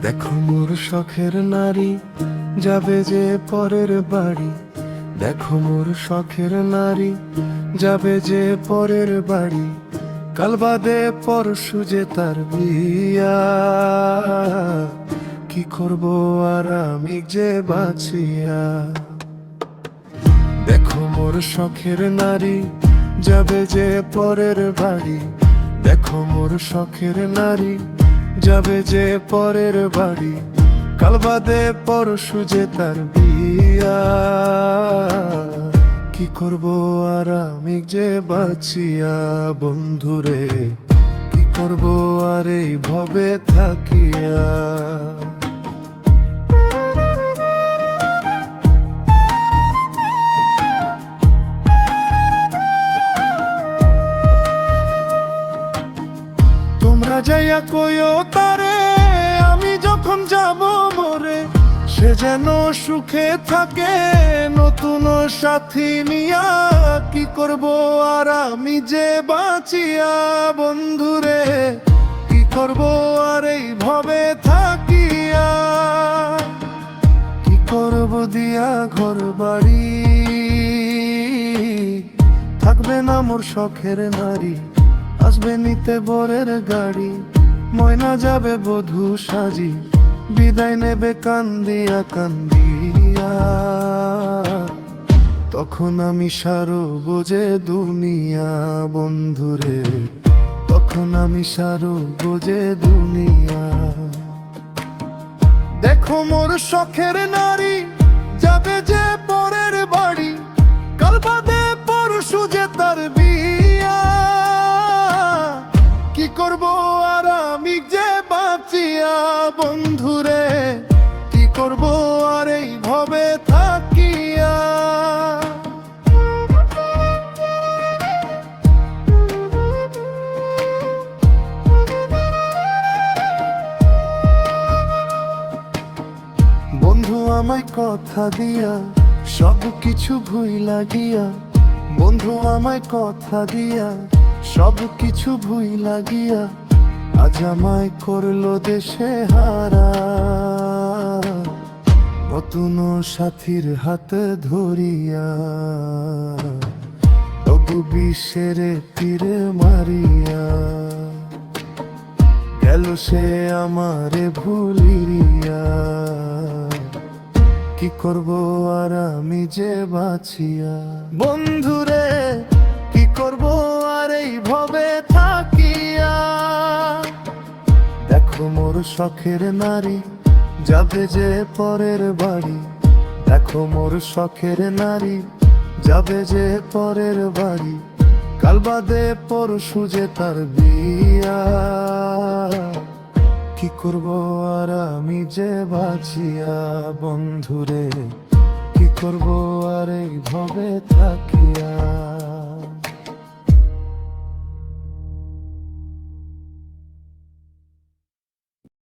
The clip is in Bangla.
দেখো মোর শখের নারী যাবে যে পরের বাড়ি, দেখো মোর শখের নারী যাবে যে পরের বাড়ি, কাল বাদে পরশু যে তার বিয়া, কি করব আর আমি যে বাঁচিয়া। দেখো মোর শখের নারী যাবে যে পরের বাড়ি, দেখো মোর শখের নারী যাবে যে পরের বাড়ি, কাল বাদে পরশু যে তার বিয়া, কি করব আর আমি যে বাঁচিয়া। বন্ধুরে কি করব আর এই ভবে থাকিয়া। তোমরা যাইয়া কইও তারে আমি যখন যাব মরে, সে যেন সুখে থাকে নতুন সাথী নিয়া, কি করব আর আমি যে বাঁচিয়া। বন্ধুরে কি করব আর এই ভবে থাকিয়া, কি করব দিয়া ঘর বাড়ি, থাকবে না মোর শখের নারী, আসবে নিতে বরের গাড়ি, ময়না যাবে বধূ সাজি, বিদায় নেবে কান্দিয়া কান্দিয়া। তখন আমি সারো বোঝে দুনিয়া। বন্ধুরে তখন আমি সারো বোঝে দুনিয়া। দেখো মোর শখের নারী যাবে যে পরের বাড়ি, কাল বাদে পরশু যে তার বিয়া, কি করব আর আমি যে বাঁচিয়া। বন্ধুরে কি করব আর এই ভবে থাকিয়া। বন্ধু আমায় কথা দিয়া সব কিছু ভুইলা গিয়া, বন্ধু আমায় কথা দিয়া সব কিছু ভুইলা গিয়া, আজ আমায় করলো দেশে হারা, নতুন সাথীর হাতে ধরিয়া, তবু বিশ্বের তীরে মারিয়া, গেল সে আমারে ভুলিয়া, কি করব আর আমি যে বাঁচিয়া। বন্ধুরে কি করব আর এই ভবে থাকিয়া। দেখো মোর শখের নারী যাবে যে পরের বাড়ি, দেখো মোর শখের নারী যাবে যে পরের বাড়ি, কাল বাদে পরশু যে তার বিয়া, কি করব আর আমি যে বাঁচিয়া। বন্ধুরে কি করব আর এই ভবে থাকিয়া।